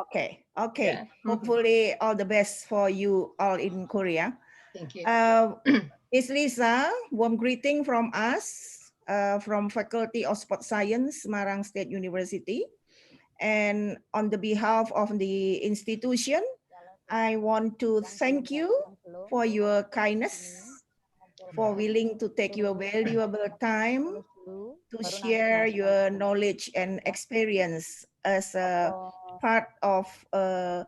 Okay, okay. Yeah. Hopefully all the best for you all in Korea. Thank you. Miss Lisa, warm greeting from us from Faculty of Sport Science, Semarang State University. And on the behalf of the institution, I want to thank you for your kindness, for willing to take your valuable time to share your knowledge and experience as a part of a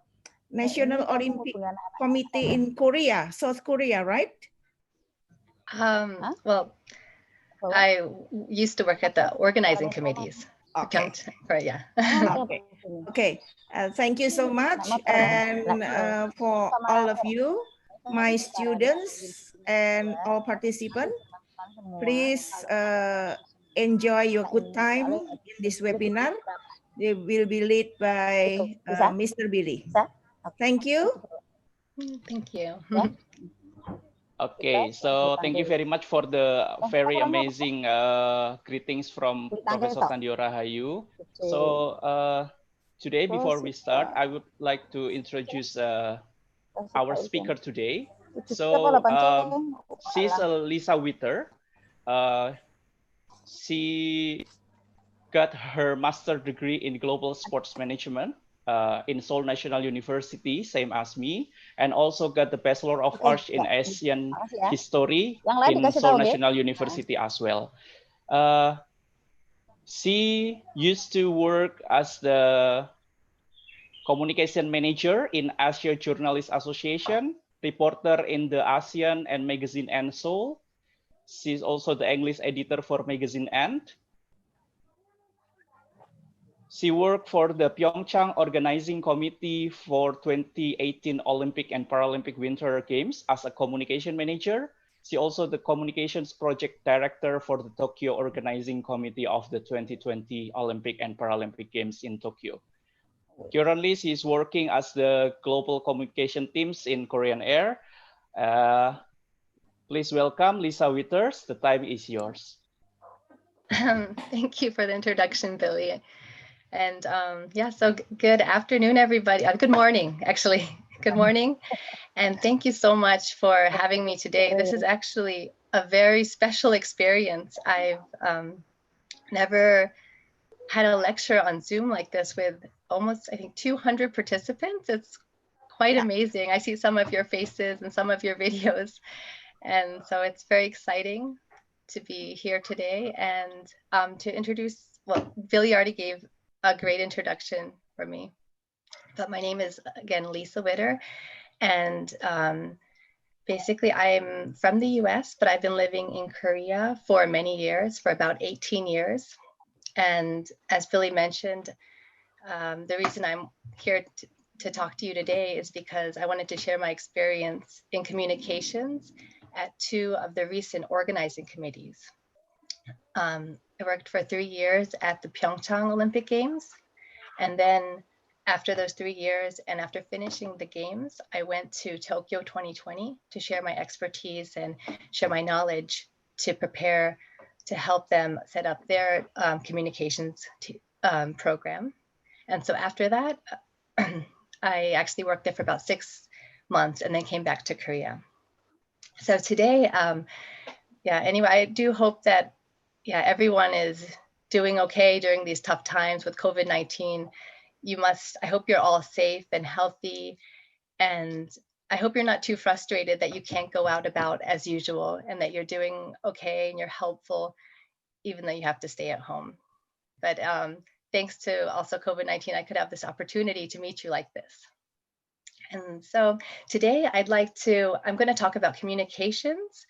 National Olympic Committee in Korea, South Korea, right? Well, I used to work at the organizing committees. Okay. Right, yeah. Okay. Okay. Thank you so much. And for all of you, my students and all participants, please enjoy your good time in this webinar. They will be led by Mr. Billy. Thank you. Thank you. Okay, so thank you very much for the very amazing greetings from Professor Tandio Rahayu. So today, before we start, I would like to introduce our speaker today. So she's Lisa Witter. She got her master's degree in global sports management in Seoul National University, same as me, and also got the Bachelor of Arts in Asian History in Seoul National University as well. She used to work as the communication manager in Asia Journalist Association, reporter in the ASEAN and Magazine and Seoul. She's also the English editor for Magazine and. She worked for the Pyeongchang Organizing Committee for 2018 Olympic and Paralympic Winter Games as a communication manager. She also the communications project director for the Tokyo Organizing Committee of the 2020 Olympic and Paralympic Games in Tokyo. Currently, she is working as the global communication teams in Korean Air. Please welcome Lisa Witters. The time is yours. Thank you for the introduction, Billy. And yeah, so good afternoon, everybody. Good morning, actually. Good morning. And thank you so much for having me today. This is actually a very special experience. I've never had a lecture on Zoom like this with almost, I think, 200 participants. It's quite amazing. I see some of your faces and some of your videos. And so it's very exciting to be here today and to introduce, well, Billy already gave a great introduction for me. But my name is, again, Lisa Witter. And basically, I'm from the US, but I've been living in Korea for many years, for about 18 years. And as Billy mentioned, the reason I'm here to talk to you today is because I wanted to share my experience in communications at two of the recent organizing committees. I worked for 3 years at the Pyeongchang Olympic Games. And then after those 3 years and after finishing the games, I went to Tokyo 2020 to share my expertise and share my knowledge to prepare to help them set up their communications program. And so after that, I actually worked there for about 6 months and then came back to Korea. So today, yeah, anyway, I do hope that everyone is doing okay during these tough times with COVID-19. I hope you're all safe and healthy. And I hope you're not too frustrated that you can't go out about as usual and that you're doing okay and you're helpful, even though you have to stay at home. But thanks to also COVID-19, I could have this opportunity to meet you like this. And so today I'm going to talk about communications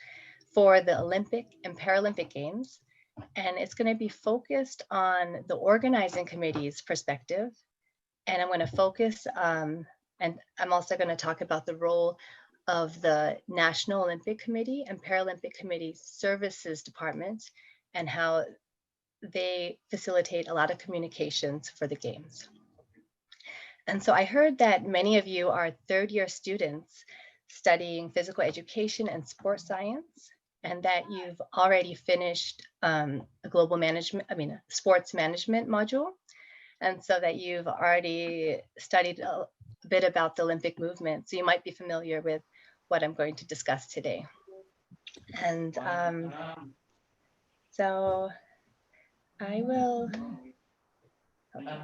for the Olympic and Paralympic Games. And it's going to be focused on the organizing committee's perspective. And I'm going to focus, and I'm also going to talk about the role of the National Olympic Committee and Paralympic Committee Services Department and how they facilitate a lot of communications for the Games. And so I heard that many of you are third-year students studying physical education and sports science, and that you've already finished a sports management module. and so that you've already studied a bit about the Olympic movement. So you might be familiar with what I'm going to discuss today. And so I will, okay.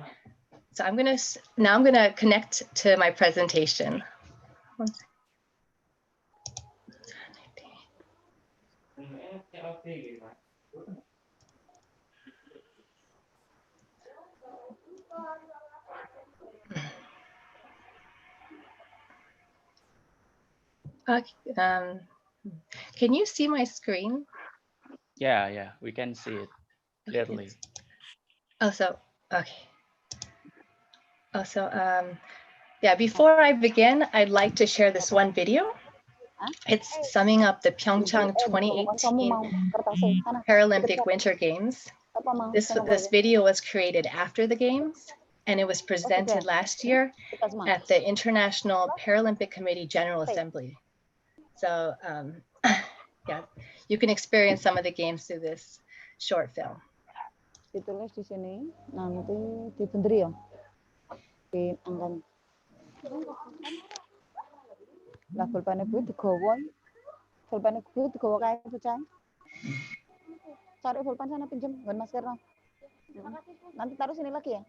So I'm gonna connect to my presentation. One second. Can you see my screen? Yeah, we can see it clearly. Yeah, before I begin, I'd like to share this one video. It's summing up the Pyeongchang 2018 Paralympic Winter Games. This video was created after the Games, and it was presented last year at the International Paralympic Committee General Assembly. So yeah, you can experience some of the games through this short film. Ditulis di sini, nanti dibenderi ya, diangkat. Lah pulpane kuwi digawa, kae bocah. Cari pulpen sana pinjem, bukan masker no. Nanti taruh sini lagi ya.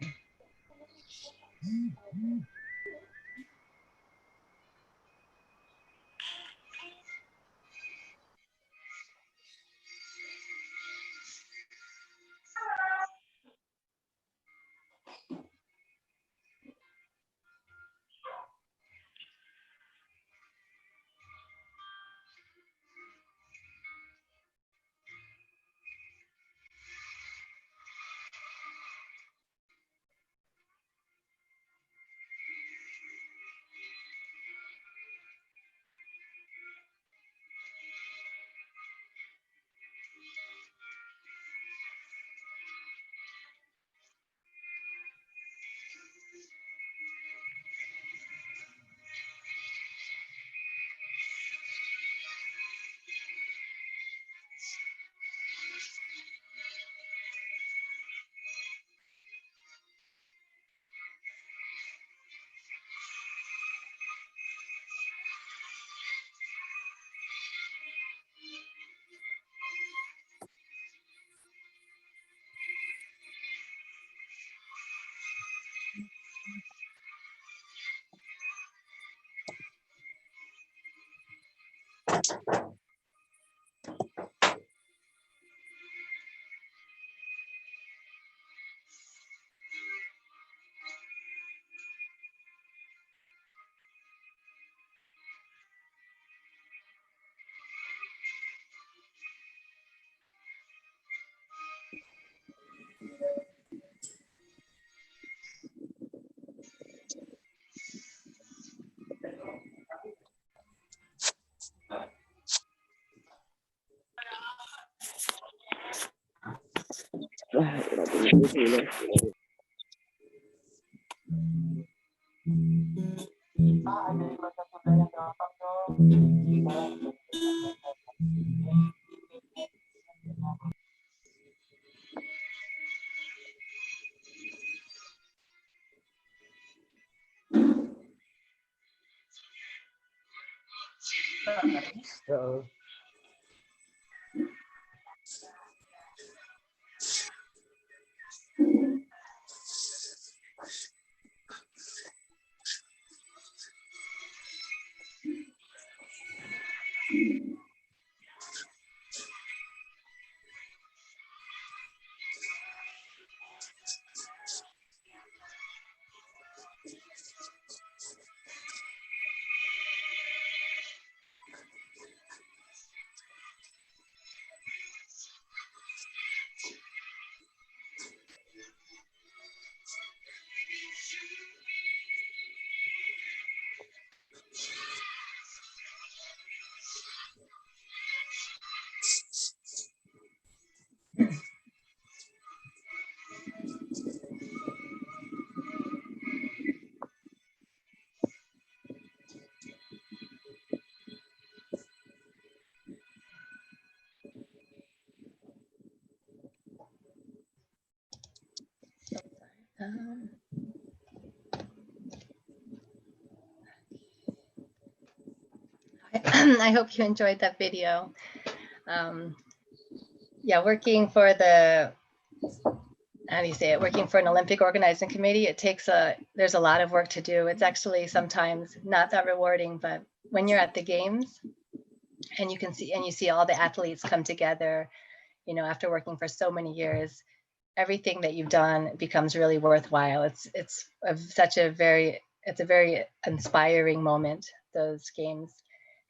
I hope you enjoyed that video. Yeah, working for the, how do you say it? Working for an Olympic organizing committee, there's a lot of work to do. It's actually sometimes not that rewarding, but when you're at the games and you see all the athletes come together, after working for so many years, everything that you've done becomes really worthwhile. It's a very inspiring moment, those games.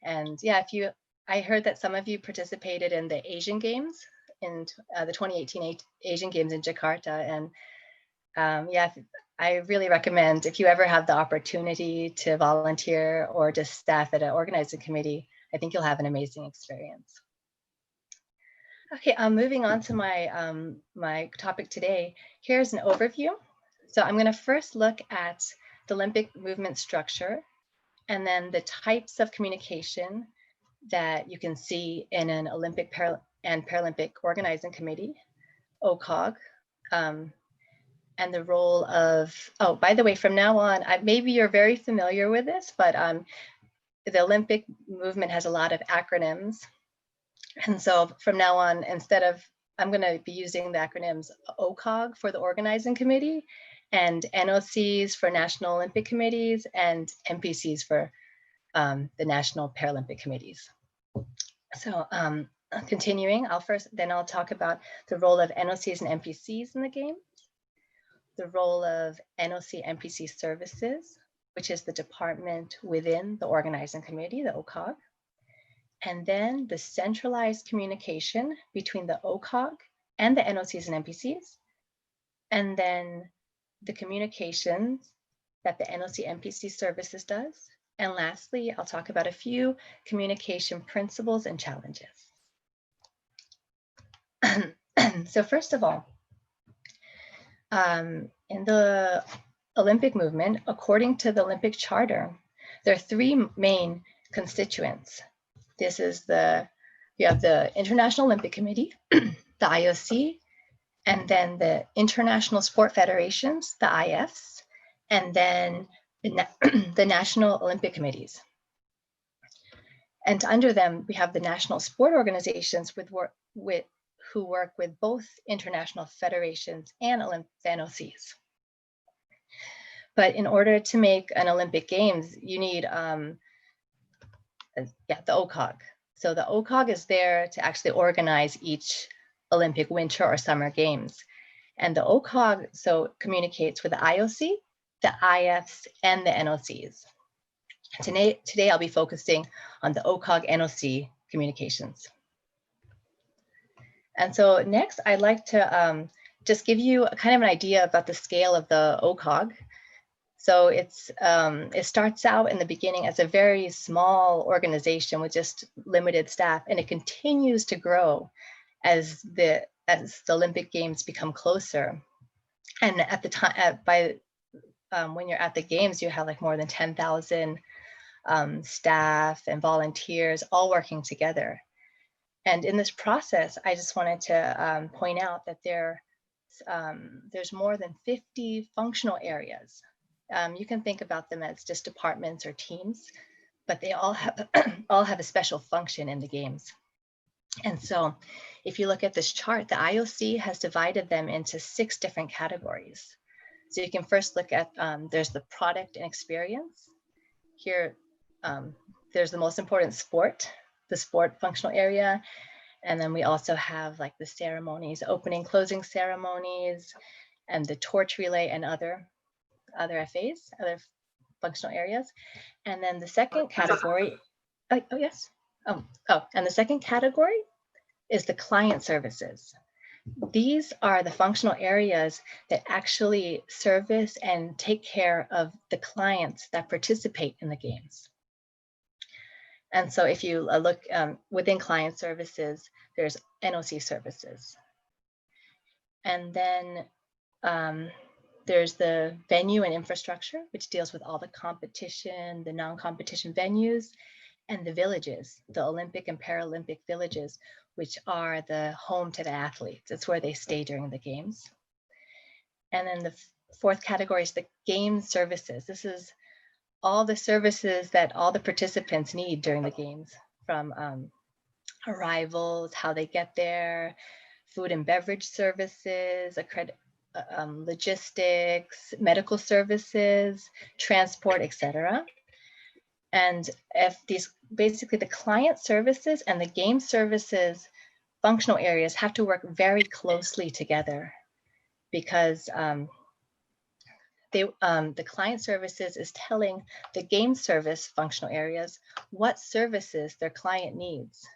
And yeah, I heard that some of you participated in the Asian Games, in the 2018 Asian Games in Jakarta. And yeah, I really recommend, if you ever have the opportunity to volunteer or just staff at an organizing committee, I think you'll have an amazing experience. Okay, moving on to my, my topic today. Here's an overview. So I'm going to first look at the Olympic movement structure, and then the types of communication that you can see in an Olympic and Paralympic Organizing Committee, OCOG, and the role of, oh, by the way, from now on, maybe you're very familiar with this, but the Olympic movement has a lot of acronyms. And so from now on, I'm going to be using the acronyms OCOG for the Organizing Committee, and NOCs for National Olympic Committees, and NPCs for the National Paralympic Committees. So continuing, I'll talk about the role of NOCs and NPCs in the game, the role of NOC NPC services, which is the department within the Organizing Committee, the OCOG, and then the centralized communication between the OCOG and the NOCs and NPCs, and then the communications that the NOC NPC services does. And lastly, I'll talk about a few communication principles and challenges. So first of all, in the Olympic movement, according to the Olympic Charter, there are three main constituents. This is you have the International Olympic Committee, the IOC, and then the International Sport Federations, the IFs, and then the National Olympic Committees. And under them, we have the national sport organizations who work with both international federations and NOCs. But in order to make an Olympic Games, you need the OCOG. So the OCOG is there to actually organize each Olympic Winter or Summer Games. And the OCOG communicates with the IOC, the IFs, and the NOCs. Today I'll be focusing on the OCOG NOC communications. And so next, I'd like to just give you kind of an idea about the scale of the OCOG. So it starts out in the beginning as a very small organization with just limited staff, and it continues to grow as the Olympic Games become closer. And at the time, when you're at the Games, you have like more than 10,000 staff and volunteers all working together. And in this process, I just wanted to point out that there's more than 50 functional areas. You can think about them as just departments or teams, but they all have a special function in the Games. And so if you look at this chart, the IOC has divided them into 6 different categories. So you can first look at, there's the product and experience. Here, there's the most important sport, the sport functional area. And then we also have like the ceremonies, opening, closing ceremonies, and the torch relay and other FAs, other functional areas. And then the second category, and the second category is the client services. These are the functional areas that actually service and take care of the clients that participate in the Games. And so if you look within client services, there's NOC services. And then there's the venue and infrastructure, which deals with all the competition, the non-competition venues, and the villages, the Olympic and Paralympic villages, which are the home to the athletes. It's where they stay during the Games. And then fourth category is the game services. This is all the services that all the participants need during the games, from arrivals, how they get there, food and beverage services, logistics, medical services, transport, etc. And if these, basically the client services and the game services functional areas have to work very closely together, because the client services is telling the game service functional areas what services their client needs.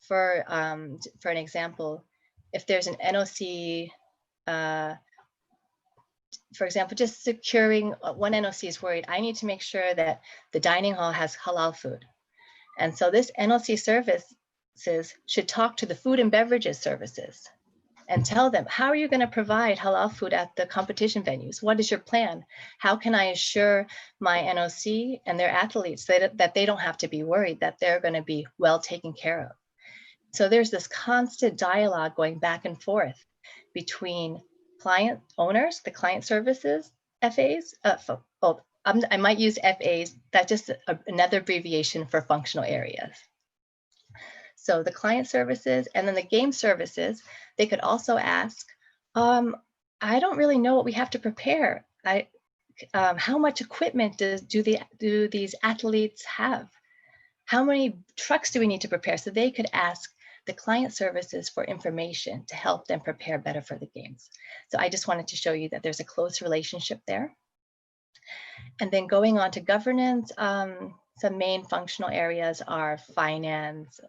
For an example, if there's an NOC, for example, just securing, one NOC is worried, I need to make sure that the dining hall has halal food. And so this NOC services should talk to the food and beverages services and tell them, how are you going to provide halal food at the competition venues? What is your plan? How can I assure my NOC and their athletes that they don't have to be worried, that they're going to be well taken care of? So there's this constant dialogue going back and forth between client owners, the client services, FAs, I might use FAs, that's just another abbreviation for functional areas. So the client services and then the game services, they could also ask, I don't really know what we have to prepare. How much equipment do these athletes have? How many trucks do we need to prepare? So they could ask the client services for information to help them prepare better for the games. So I just wanted to show you that there's a close relationship there. And then going on to governance, some main functional areas are finance,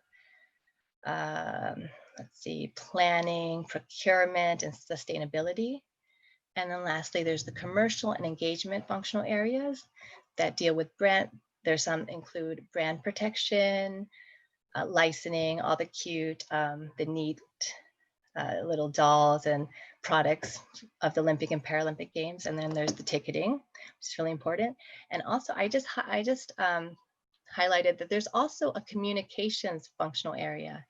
let's see, planning, procurement, and sustainability. And then lastly, there's the commercial and engagement functional areas that deal with brand. There's some include brand protection, licensing, all the cute, the neat little dolls and products of the Olympic and Paralympic Games. And then there's the ticketing, which is really important. And also, I just highlighted that there's also a communications functional area.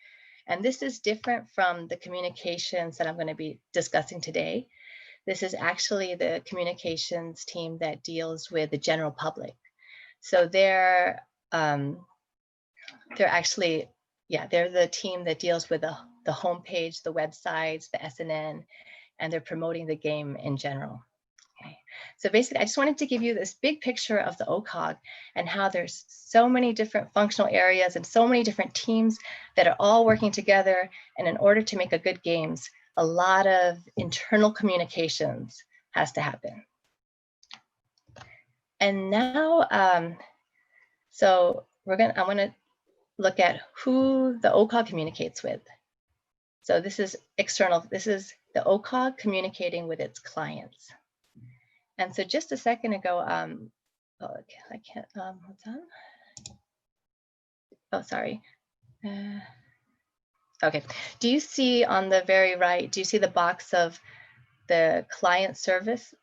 And this is different from the communications that I'm going to be discussing today. This is actually the communications team that deals with the general public. So they're actually, yeah, they're the team that deals with the homepage, the websites, the SNN, and they're promoting the game in general. Okay. So basically, I just wanted to give you this big picture of the OCOG and how there's so many different functional areas and so many different teams that are all working together. And in order to make a good games, a lot of internal communications has to happen. And now, so I want to look at who the OCOG communicates with. So this is external. This is the OCOG communicating with its clients. And so just a second ago, oh, I can't, hold on. Oh, sorry. Okay, do you see on the very right, do you see the box of the client service?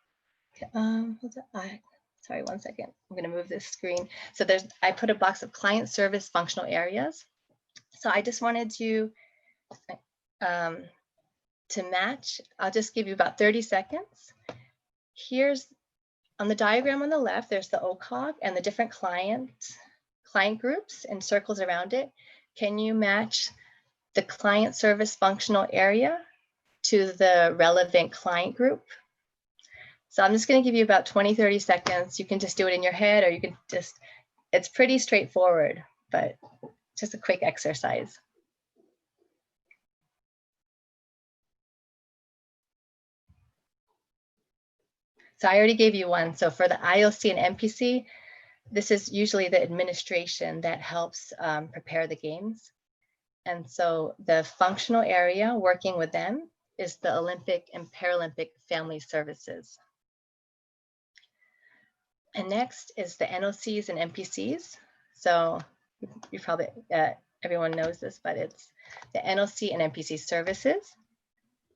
Sorry, one second. I'm gonna move this screen. So I put a box of client service functional areas. So I just wanted to match, I'll just give you about 30 seconds. Here's, on the diagram on the left, there's the OCOG and the different client groups and circles around it. Can you match the client service functional area to the relevant client group? So I'm just going to give you about 20-30 seconds. You can just do it in your head, or you can just, it's pretty straightforward, but just a quick exercise. So I already gave you one. So for the IOC and MPC, this is usually the administration that helps prepare the games. And so the functional area working with them is the Olympic and Paralympic Family Services. And next is the NOCs and MPCs. So you probably, everyone knows this, but it's the NOC and MPC services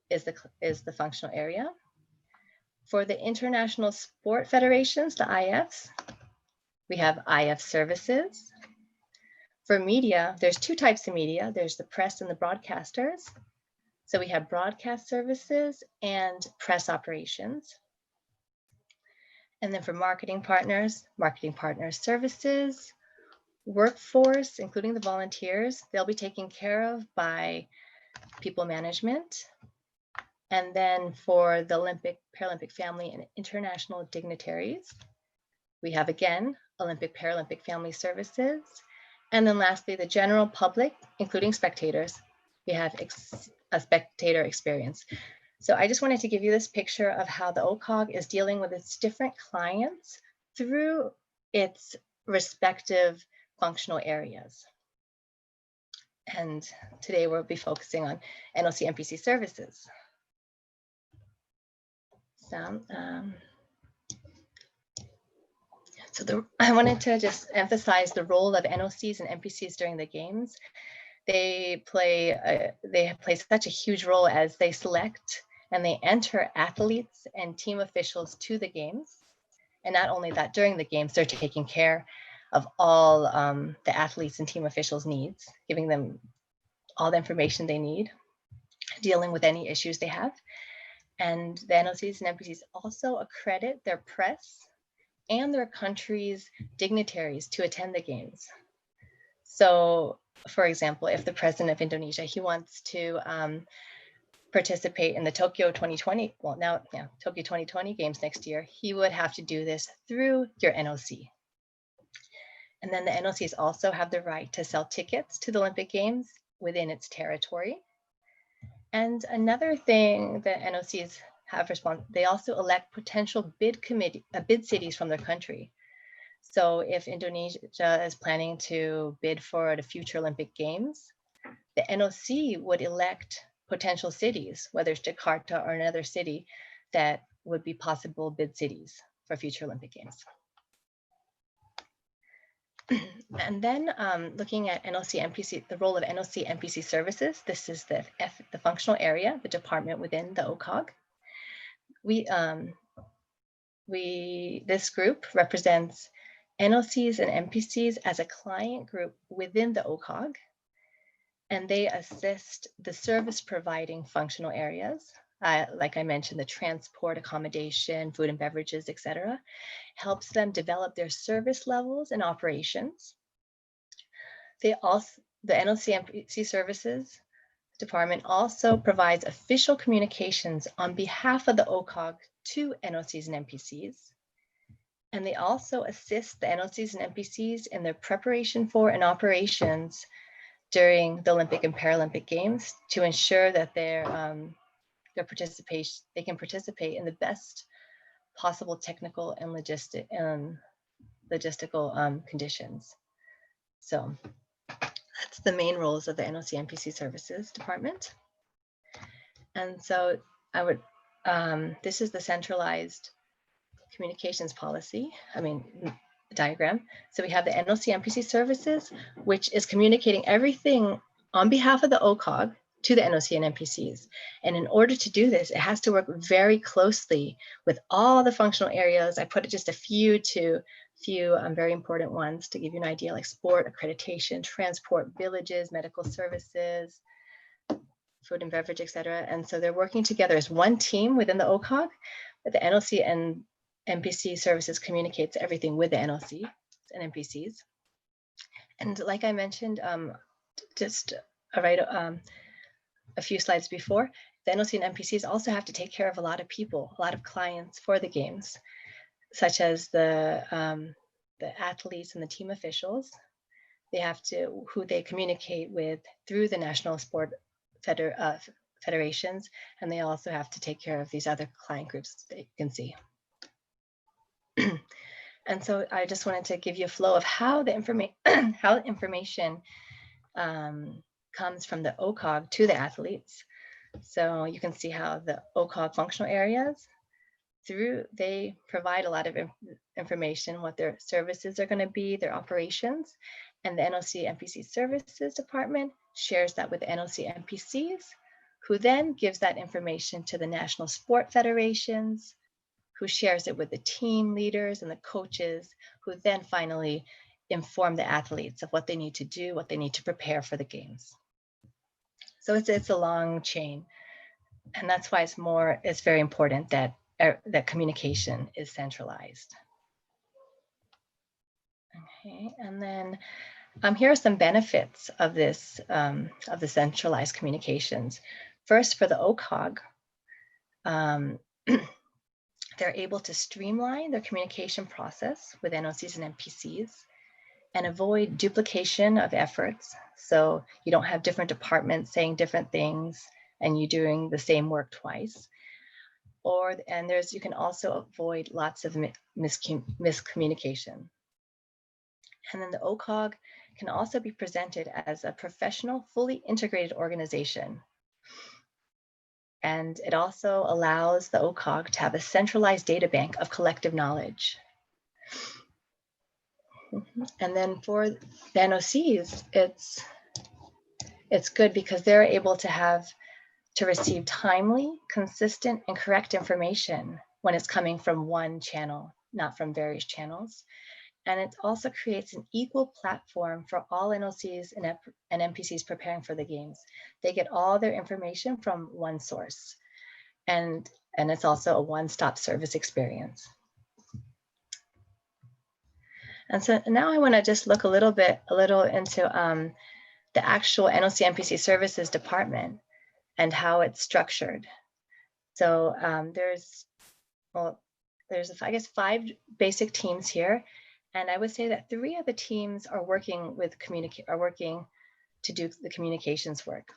is the functional area. For the international sport federations, the IFs, we have IF services. For media, there's two types of media. There's the press and the broadcasters. So we have broadcast services and press operations. And then for marketing partner services, workforce, including the volunteers, they'll be taken care of by people management. And then for the Olympic, Paralympic family and international dignitaries, we have again, Olympic, Paralympic family services. And then lastly, the general public, including spectators, we have a spectator experience. So I just wanted to give you this picture of how the OCOG is dealing with its different clients through its respective functional areas. And today we'll be focusing on NOC MPC services. So, I wanted to just emphasize the role of NOCs and MPCs during the games. They play such a huge role as they select and they enter athletes and team officials to the games. And not only that, during the games, they're taking care of all the athletes and team officials' needs, giving them all the information they need, dealing with any issues they have. And the NOCs and MPCs also accredit their press and their country's dignitaries to attend the games. So, for example, if the president of Indonesia, he wants to participate in the Tokyo 2020, Tokyo 2020 games next year, he would have to do this through your NOC. And then the NOCs also have the right to sell tickets to the Olympic Games within its territory. And another thing that NOCs have they also elect potential bid cities from their country. So if Indonesia is planning to bid for the future Olympic Games, the NOC would elect potential cities, whether it's Jakarta or another city, that would be possible bid cities for future Olympic Games. And then looking at NOC MPC, the role of NOC MPC services, this is the functional area, the department within the OCOG. This group represents NOCs and MPCs as a client group within the OCOG, and they assist the service providing functional areas. Like I mentioned, the transport, accommodation, food and beverages, etc., helps them develop their service levels and operations. The NOC MPC services department also provides official communications on behalf of the OCOG to NOCs and MPCs. And they also assist the NOCs and MPCs in their preparation for and operations during the Olympic and Paralympic Games to ensure that they can participate in the best possible technical and logistical conditions. So that's the main roles of the NOC MPC services department. And so this is the centralized communications policy, diagram. So we have the NOC MPC services, which is communicating everything on behalf of the OCOG to the NOC and MPCs. And in order to do this, it has to work very closely with all the functional areas. I put just a few very important ones to give you an idea, like sport, accreditation, transport, villages, medical services, food and beverage, etc. And so they're working together as one team within the OCOG, but the NOC and MPC services communicates everything with the NOC and MPCs. And like I mentioned, a few slides before, the NOC and MPCs also have to take care of a lot of people, a lot of clients for the games, such as the athletes and the team officials. They have to, who they communicate with through the national sport federations, and they also have to take care of these other client groups that you can see. And so I just wanted to give you a flow of how the information comes from the OCOG to the athletes. So you can see how the OCOG functional areas, they provide a lot of information, what their services are going to be, their operations, and the NOC MPC services department shares that with the NOC MPCs, who then gives that information to the national sport federations, who shares it with the team leaders and the coaches, who then finally inform the athletes of what they need to do, what they need to prepare for the games. So it's a long chain. And that's why it's very important that that communication is centralized. Okay, and then here are some benefits of this, of the centralized communications. First, for the OCOG, they're able to streamline their communication process with NOCs and NPCs and avoid duplication of efforts. So you don't have different departments saying different things and you doing the same work twice. And you can also avoid lots of miscommunication. And then the OCOG can also be presented as a professional, fully integrated organization. And it also allows the OCOG to have a centralized data bank of collective knowledge. And then for the NOCs, it's good because they're able to receive timely, consistent, and correct information when it's coming from one channel, not from various channels. And it also creates an equal platform for all NOCs and NPCs preparing for the games. They get all their information from one source. And it's also a one-stop service experience. And so now I want to just look a little into the actual NOC NPC services department and how it's structured. So there's I guess 5 basic teams here, and I would say that 3 of the teams are working to do the communications work.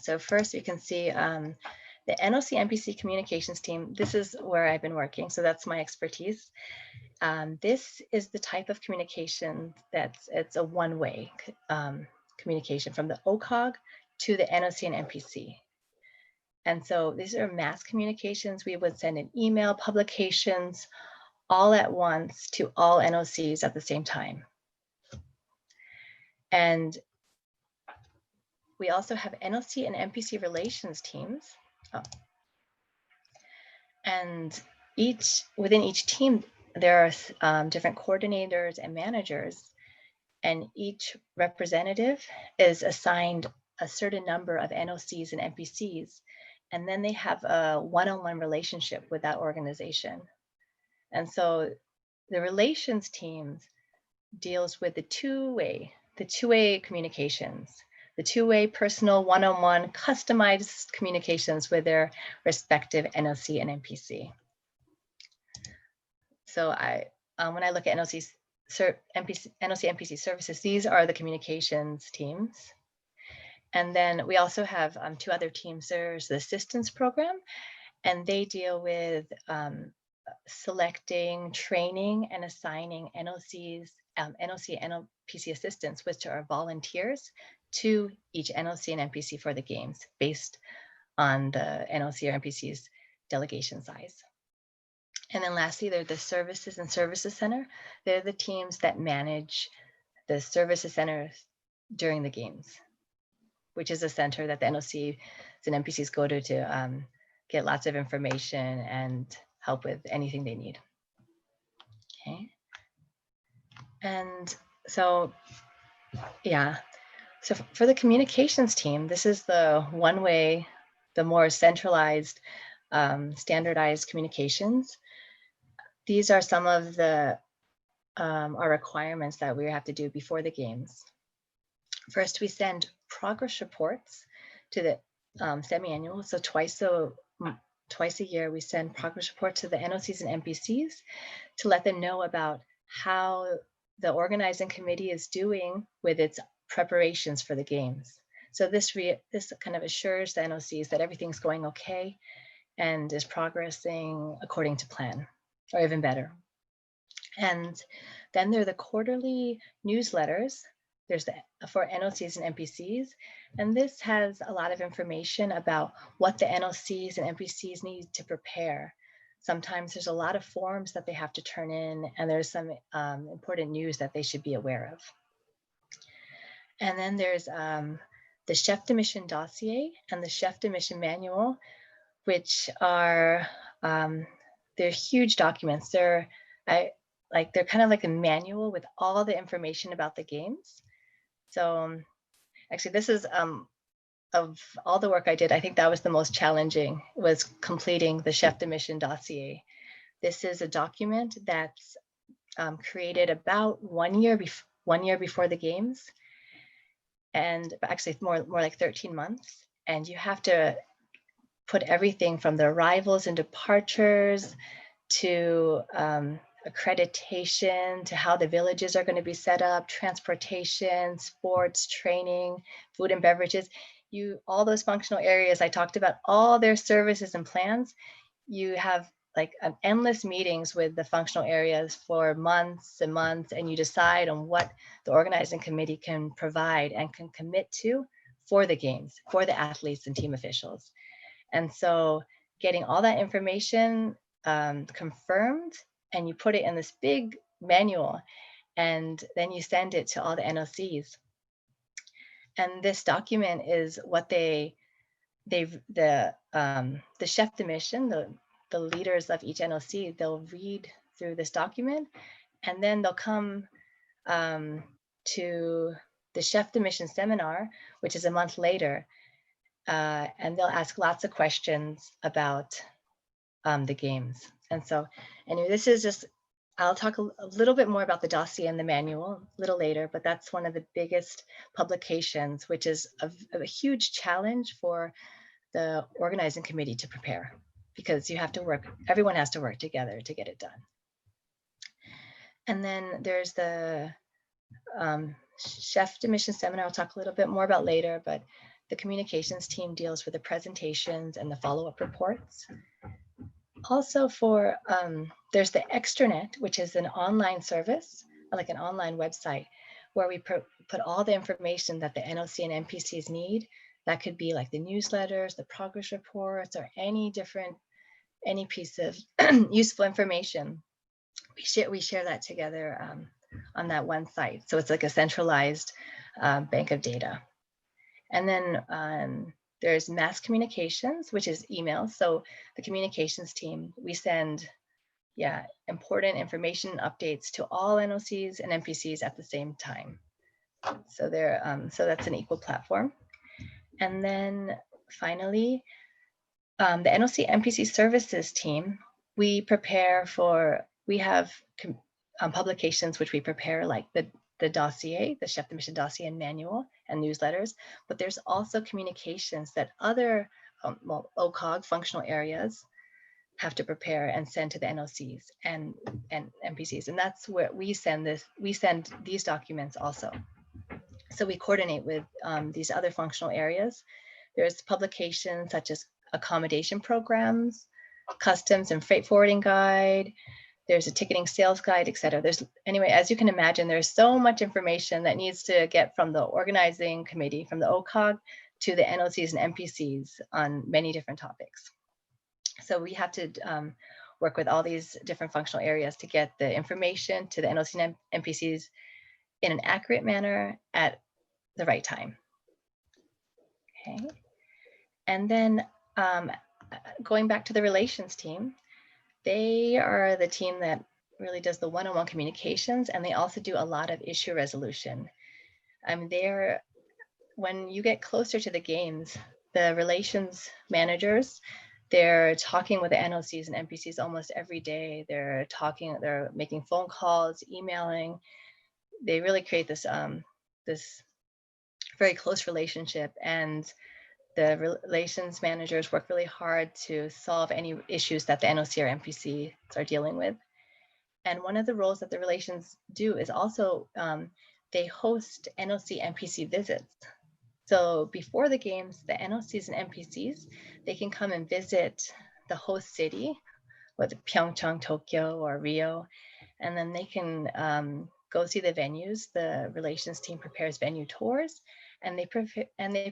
So first, you can see the NOC NPC communications team. This is where I've been working, so that's my expertise. This is the type of communication it's a one-way communication from the OCOG to the NOC and NPC. And so these are mass communications. We would send an email, publications, all at once to all NOCs at the same time. And we also have NOC and NPC relations teams. And within each team, there are different coordinators and managers, and each representative is assigned a certain number of NOCs and NPCs, and then they have a one-on-one relationship with that organization. And so the relations team deals with the two-way communications, the two-way personal one-on-one customized communications with their respective NOC and NPC. So when I look at NOC NPC services, these are the communications teams. And then we also have 2 other teams. There's the assistance program, and they deal with selecting, training, and assigning NOC and NPC assistants, which are volunteers, to each NOC and NPC for the games based on the NOC or NPC's delegation size. And then lastly, they're the services and services center. They're the teams that manage the services centers during the games, which is a center that the NOCs and NPCs go to get lots of information and help with anything they need. Okay. And so, yeah. So for the communications team, this is the one-way, the more centralized, standardized communications. These are some of the our requirements that we have to do before the games. First, we send progress reports to the semi-annual. So twice a year, we send progress reports to the NOCs and NPCs to let them know about how the organizing committee is doing with its preparations for the games. So this kind of assures the NOCs that everything's going okay and is progressing according to plan, or even better. And then there are the quarterly newsletters. There's for NOCs and NPCs, and this has a lot of information about what the NOCs and NPCs need to prepare. Sometimes there's a lot of forms that they have to turn in, and there's some important news that they should be aware of. And then there's the chef de mission dossier and the chef de mission manual, which are they're huge documents. They're kind of like a manual with all the information about the games. So actually, this is of all the work I did, I think that was the most challenging, was completing the chef de mission dossier. This is a document that's created about 1 year before the games, and actually more like 13 months. And you have to put everything from the arrivals and departures to accreditation, to how the villages are going to be set up, transportation, sports, training, food and beverages. All those functional areas I talked about, all their services and plans, you have like endless meetings with the functional areas for months and months, and you decide on what the organizing committee can provide and can commit to for the games, for the athletes and team officials. And so getting all that information confirmed, and you put it in this big manual, and then you send it to all the NOCs. And this document is what the chef de mission, the leaders of each NOC, they'll read through this document, and then they'll come to the chef de mission seminar, which is a month later, and they'll ask lots of questions about the games. And so anyway, this is just, I'll talk a little bit more about the dossier and the manual a little later, but that's one of the biggest publications, which is a huge challenge for the organizing committee to prepare, because you have to work, everyone has to work together to get it done. And then there's the chef de mission seminar, I'll talk a little bit more about later, but the communications team deals with the presentations and the follow-up reports. Also for, there's the extranet, which is an online service, like an online website, where we put all the information that the NOC and NPCs need. That could be like the newsletters, the progress reports, or any piece of useful information. We share that together on that one site. So it's like a centralized bank of data. And then there's mass communications, which is email. So the communications team, we send important information updates to all NOCs and NPCs at the same time. So so that's an equal platform. And then finally, the NOC NPC services team, we have publications which we prepare, like the dossier, the chef de mission dossier and manual and newsletters, but there's also communications that other OCOG functional areas have to prepare and send to the NOCs and NPCs. And that's where we send these documents also. So we coordinate with these other functional areas. There's publications such as accommodation programs, customs and freight forwarding guide. There's a ticketing sales guide, etc. Anyway, as you can imagine, there's so much information that needs to get from the organizing committee, from the OCOG to the NOCs and NPCs on many different topics. So we have to work with all these different functional areas to get the information to the NOCs and NPCs in an accurate manner at the right time. Okay. And then going back to the relations team, they are the team that really does the one-on-one communications, and they also do a lot of issue resolution. When you get closer to the games, the relations managers, they're talking with the NOCs and NPCs almost every day. They're making phone calls, emailing. They really create this very close relationship, and the relations managers work really hard to solve any issues that the NOC or NPCs are dealing with. And one of the roles that the relations do is also they host NOC NPC visits. So before the games, the NOCs and NPCs, they can come and visit the host city, whether Pyeongchang, Tokyo, or Rio, and then they can go see the venues. The relations team prepares venue tours, and they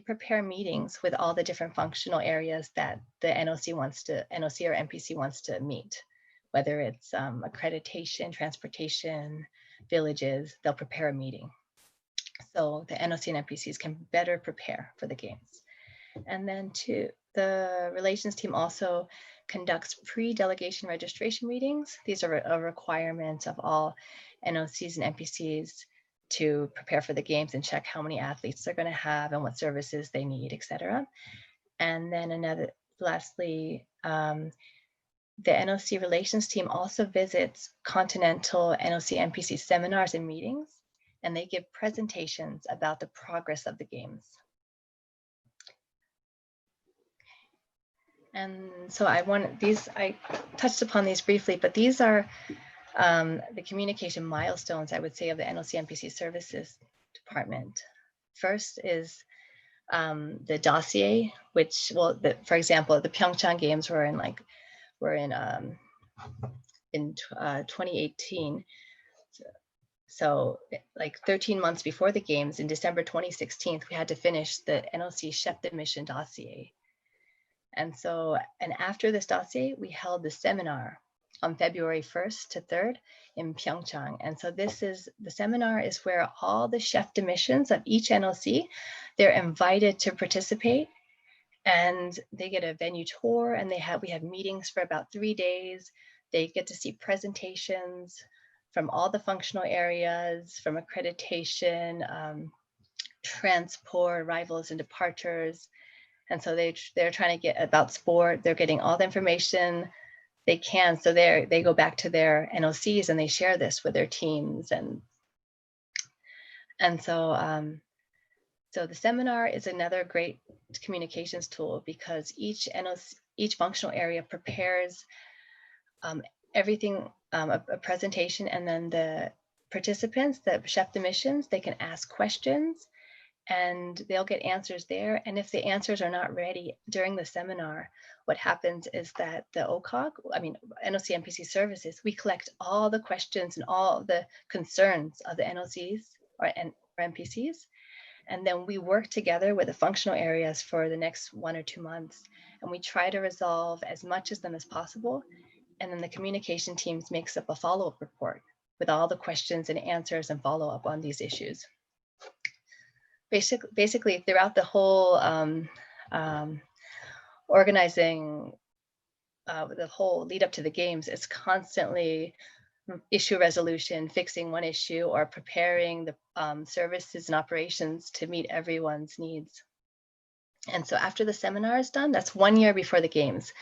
prepare meetings with all the different functional areas that the NOC or NPC wants to meet, whether it's accreditation, transportation, villages. They'll prepare a meeting, so the NOC and NPCs can better prepare for the games. And then the relations team also conducts pre-delegation registration meetings. These are a requirement of all NOCs and NPCs to prepare for the games and check how many athletes they're going to have and what services they need, etc. And then lastly, the NOC relations team also visits continental NOC NPC seminars and meetings, and they give presentations about the progress of the games. And so I touched upon these briefly, but these are the communication milestones, I would say, of the NOC NPC services department. First is the dossier, which, well, for example, the Pyeongchang games were in 2018. So like 13 months before the games, in December 2016, we had to finish the NOC chef de mission dossier. And after this dossier, we held the seminar on February 1st to 3rd in Pyeongchang. And so the seminar is where all the chef de missions of each NOC, they're invited to participate, and they get a venue tour, and we have meetings for about 3 days. They get to see presentations from all the functional areas, from accreditation, transport, arrivals and departures. And so they're trying to get about sport. They're getting all the information they can. So they go back to their NOCs and they share this with their teams. And so the seminar is another great communications tool, because each functional area prepares everything, a presentation, and then the participants, the chef de missions, they can ask questions and they'll get answers there. And if the answers are not ready during the seminar, what happens is that the OCOG, NOC NPC services, we collect all the questions and all the concerns of the NOCs or NPCs. And then we work together with the functional areas for the next 1 or 2 months. And we try to resolve as much of them as possible. And then the communication teams makes up a follow-up report with all the questions and answers and follow-up on these issues. Basically, throughout the whole organizing, the whole lead up to the games, it's constantly issue resolution, fixing one issue, or preparing the services and operations to meet everyone's needs. And so after the seminar is done, that's 1 year before the games.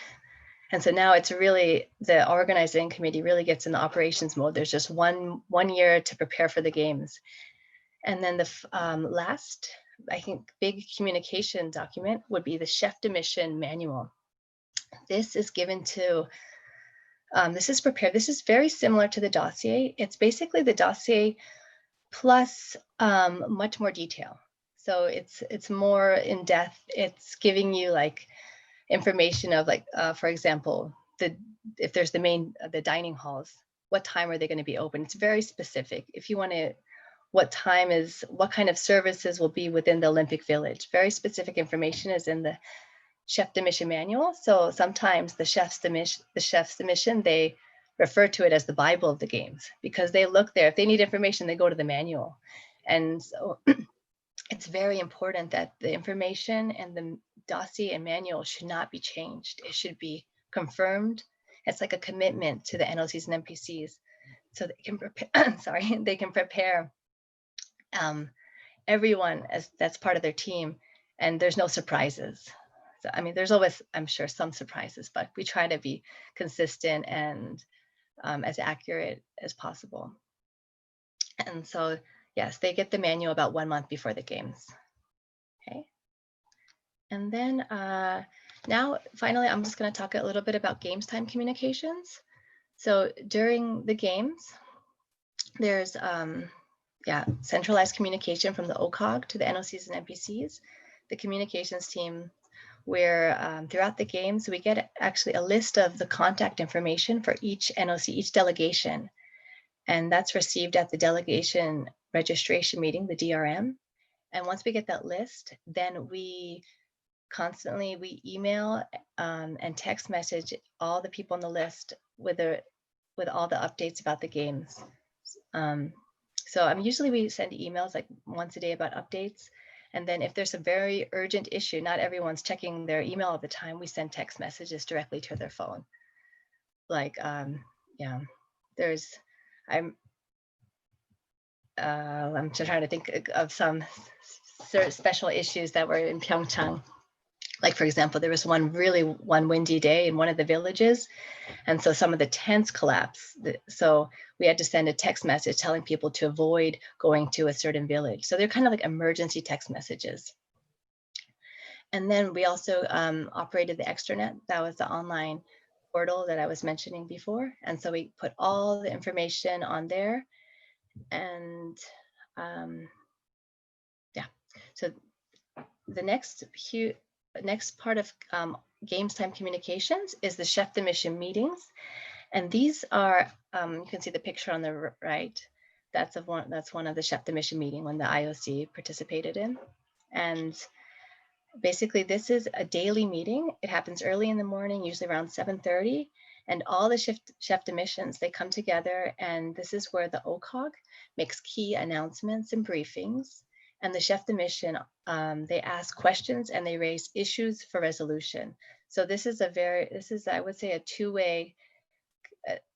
And so now it's really, the organizing committee really gets in the operations mode. There's just one year to prepare for the games. And then the last, I think, big communication document would be the chef de mission manual. This is given to, this is prepared. This is very similar to the dossier. It's basically the dossier plus much more detail. So it's more in depth. It's giving you like information of like, for example, if there's the dining halls, what time are they going to be open? It's very specific. If you want to, what kind of services will be within the Olympic Village. Very specific information is in the chef de mission manual. So sometimes the chefs de mission, they refer to it as the Bible of the games, because they look there. If they need information, they go to the manual. And so it's very important that the information and the dossier and manual should not be changed. It should be confirmed. It's like a commitment to the NOCs and NPCs, so they can prepare, they can prepare everyone that's part of their team, and there's no surprises. So, there's always, I'm sure, some surprises, but we try to be consistent and as accurate as possible. And so, yes, they get the manual about 1 month before the games. Okay. And then now, finally, I'm just going to talk a little bit about games time communications. So during the games, there's centralized communication from the OCOG to the NOCs and NPCs. The communications team, where throughout the games, we get actually a list of the contact information for each NOC, each delegation. And that's received at the delegation registration meeting, the DRM. And once we get that list, then we email and text message all the people on the list with all the updates about the games. So usually we send emails like once a day about updates. And then if there's a very urgent issue, not everyone's checking their email all the time, we send text messages directly to their phone. Like, I'm trying to think of some special issues that were in Pyeongchang. Like, for example, there was one windy day in one of the villages, and so some of the tents collapsed. So we had to send a text message telling people to avoid going to a certain village. So they're kind of like emergency text messages. And then we also operated the extranet. That was the online portal that I was mentioning before. And so we put all the information on there. And yeah, so the next part of Games Time Communications is the chef de mission meetings. And these are, you can see the picture on the right. That's one of the chef de mission meeting when the IOC participated in. And basically this is a daily meeting. It happens early in the morning, usually around 7:30. And all the chef de missions, they come together, and this is where the OCOG makes key announcements and briefings. And the chef de mission, they ask questions and they raise issues for resolution. So this is I would say a two-way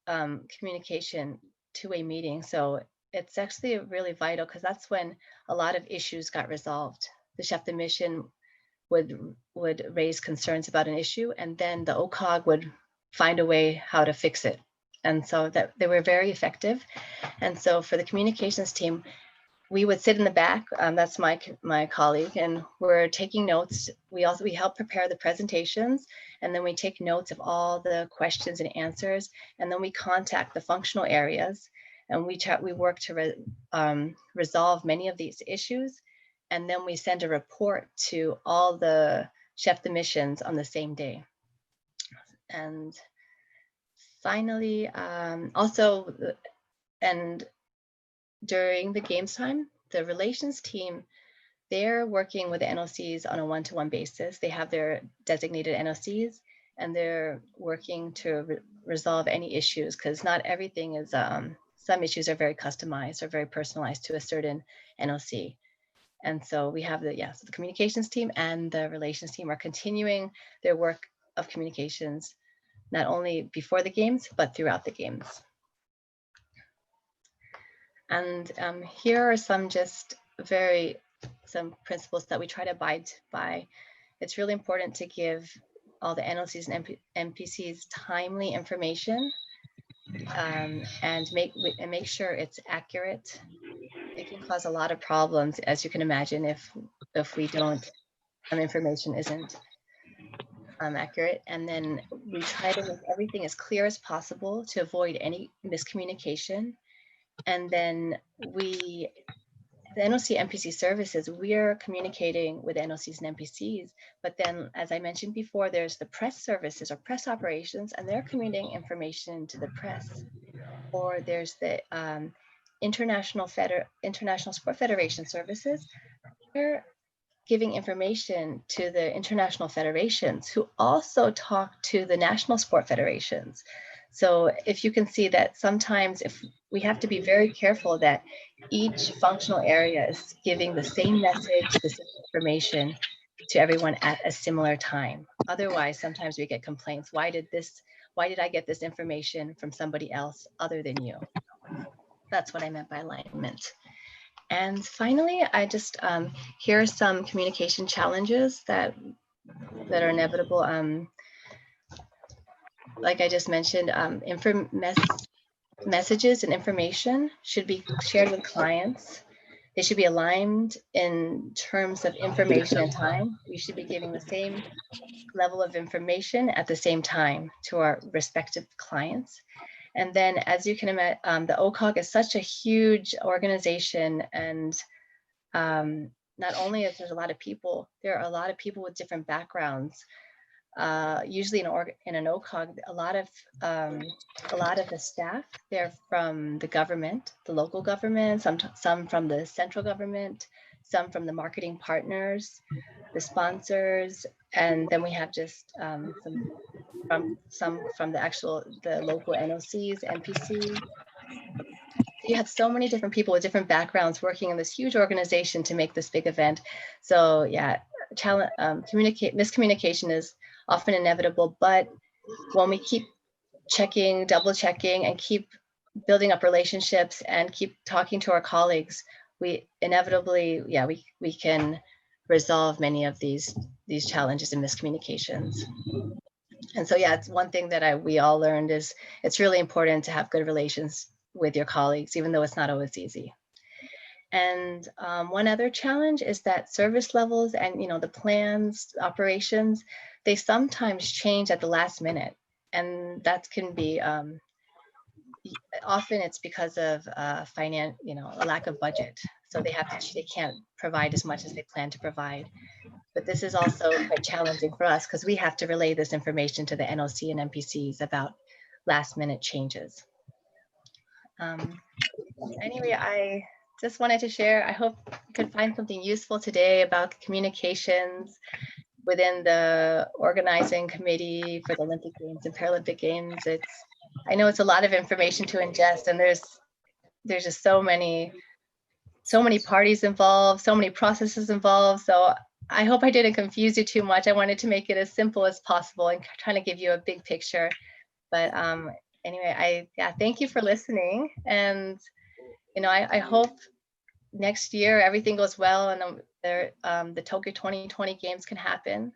communication, two-way meeting. So it's actually really vital, because that's when a lot of issues got resolved. The chef de mission would raise concerns about an issue, and then the OCOG would find a way how to fix it. And so that they were very effective. And so for the communications team, we would sit in the back. That's my colleague, and we're taking notes. We help prepare the presentations, and then we take notes of all the questions and answers, and then we contact the functional areas, and we work to resolve many of these issues, and then we send a report to all the chef de missions on the same day. And finally, also, and during the games time, the relations team, they're working with the NOCs on a one-to-one basis. They have their designated NOCs, and they're working to resolve any issues, because not everything is, some issues are very customized or very personalized to a certain NOC. And so we have the communications team and the relations team are continuing their work of communications, not only before the games, but throughout the games. And here are some principles that we try to abide by. It's really important to give all the NOCs and NPCs timely information, and make sure it's accurate. It can cause a lot of problems, as you can imagine, if we don't, information isn't accurate. And then we try to make everything as clear as possible to avoid any miscommunication. And then the NOC NPC services, we're communicating with NOCs and NPCs, but then, as I mentioned before, there's the press services or press operations, and they're communicating information to the press. Or there's the International Sport Federation services. They're giving information to the international federations, who also talk to the national sport federations. So if you can see that sometimes if we have to be very careful that each functional area is giving the same message, the same information to everyone at a similar time. Otherwise, sometimes we get complaints. Why did I get this information from somebody else other than you? That's what I meant by alignment. And finally, I just, here are some communication challenges that are inevitable. Like I just mentioned, messages and information should be shared with clients. They should be aligned in terms of information and time. We should be giving the same level of information at the same time to our respective clients. And then, as you can imagine, the OCOG is such a huge organization, and not only is there a lot of people, there are a lot of people with different backgrounds. Usually in an OCOG, a lot of the staff, they're from the government, the local government, some from the central government, some from the marketing partners, the sponsors, and then we have just some from the local NOCs, NPCs. You have so many different people with different backgrounds working in this huge organization to make this big event. So yeah, miscommunication is often inevitable, but when we keep checking, double checking, and keep building up relationships and keep talking to our colleagues, we inevitably, we can resolve many of these challenges and miscommunications. And so, it's one thing that we all learned is it's really important to have good relations with your colleagues, even though it's not always easy. And one other challenge is that service levels and, the plans, operations, they sometimes change at the last minute. And that can be, often it's because of a lack of budget. So they can't provide as much as they plan to provide. But this is also quite challenging for us because we have to relay this information to the NOC and NPCs about last minute changes. Anyway, I just wanted to share, I hope you could find something useful today about communications within the organizing committee for the Olympic Games and Paralympic Games. I know it's a lot of information to ingest, and there's just so many parties involved, so many processes involved. So I hope I didn't confuse you too much. I wanted to make it as simple as possible and trying to give you a big picture. But anyway, thank you for listening. And I hope next year everything goes well and the Tokyo 2020 games can happen.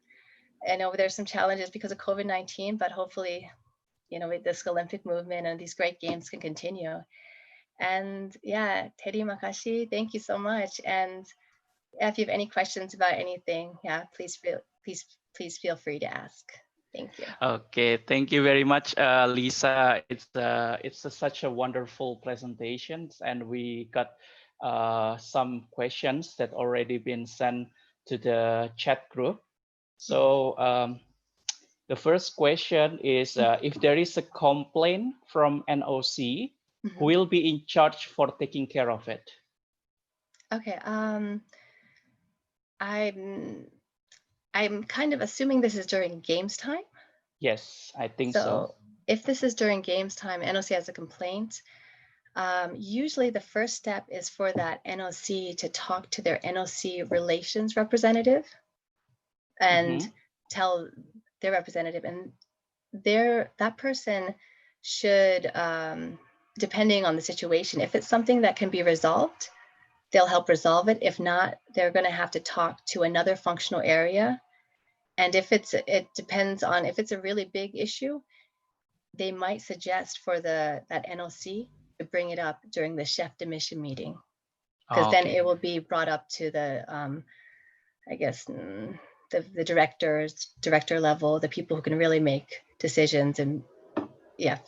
I know there's some challenges because of COVID-19, but hopefully, with this Olympic movement and these great games can continue. And terima kasih, thank you so much. And if you have any questions about anything, please feel free to ask. Thank you. Okay, thank you very much, Lisa. It's such a wonderful presentation, and we got some questions that already been sent to the chat group. So the first question is, if there is a complaint from NOC, who will be in charge for taking care of it? Okay. I'm kind of assuming this is during games time. Yes, I think so. If this is during games time, NOC has a complaint. Usually the first step is for that NOC to talk to their NOC relations representative and tell their representative, and that person should, depending on the situation, if it's something that can be resolved, they'll help resolve it. If not, they're going to have to talk to another functional area. And if it depends on if it's a really big issue, they might suggest for that NOC to bring it up during the chef de mission meeting, because then it will be brought up to the, I guess, the director level, the people who can really make decisions and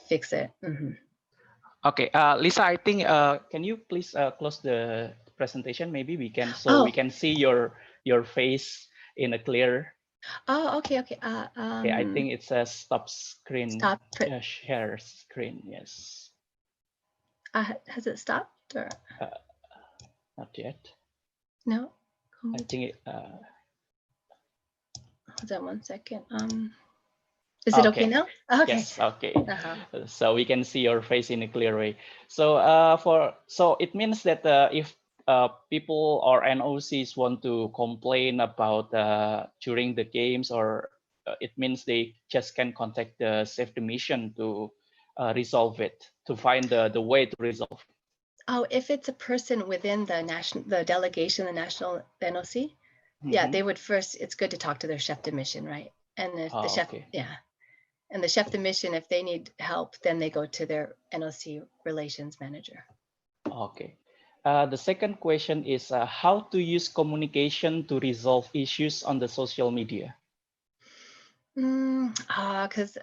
fix it. Okay, Lisa, I think can you please close the presentation? Maybe we can we can see your face in a clear. Oh, okay. Okay, I think it says stop screen. Stop. Share screen. Yes. Has it stopped or? Not yet. No. I think it. Hold on 1 second. Is it okay now? Okay. Yes. Okay. So we can see your face in a clear way. So so it means that if people or NOCs want to complain about during the games, or it means they just can contact the Save the Mission to resolve it, to find the way to resolve it. Oh, if it's a person within the delegation, the national NOC, they would first. It's good to talk to their chef de mission, right? And the chef, and the chef de mission, if they need help, then they go to their NOC relations manager. Okay. The second question is how to use communication to resolve issues on the social media. Because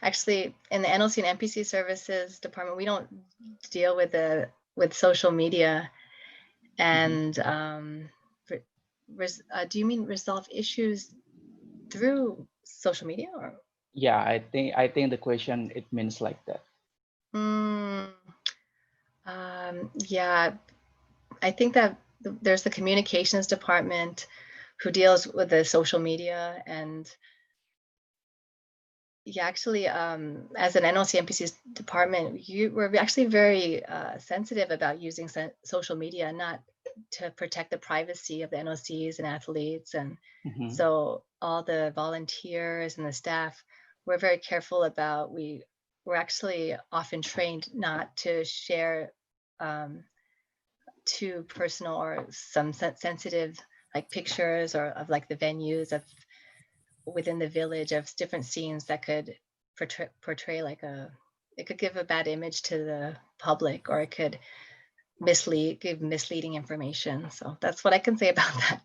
actually, in the NOC and NPC services department, we don't deal with social media. And do you mean resolve issues through social media, or? Yeah, I think the question, it means like that. Yeah, I think that there's the communications department who deals with the social media, and actually, as an NOC NPC department, we're actually very sensitive about using social media, not to protect the privacy of the NOCs and athletes, and so all the volunteers and the staff, we're very careful about we we're actually often trained not to share too personal or some sensitive like pictures or of like the venues of within the village of different scenes that could portray like it could give a bad image to the public, or it could give misleading information. So that's what I can say about that.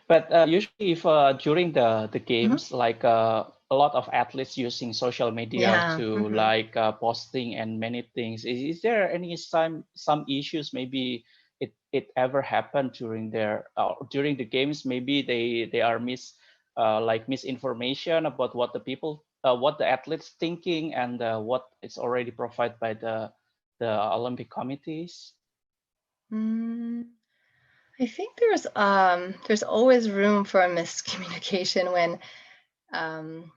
But usually, if during the games, like a lot of athletes using social media to like posting and many things, is there any some issues? Maybe it ever happened during during the games? Maybe they are misinformation about what the people, what the athletes thinking, and what is already provided by the Olympic committees. I think there's always room for a miscommunication when an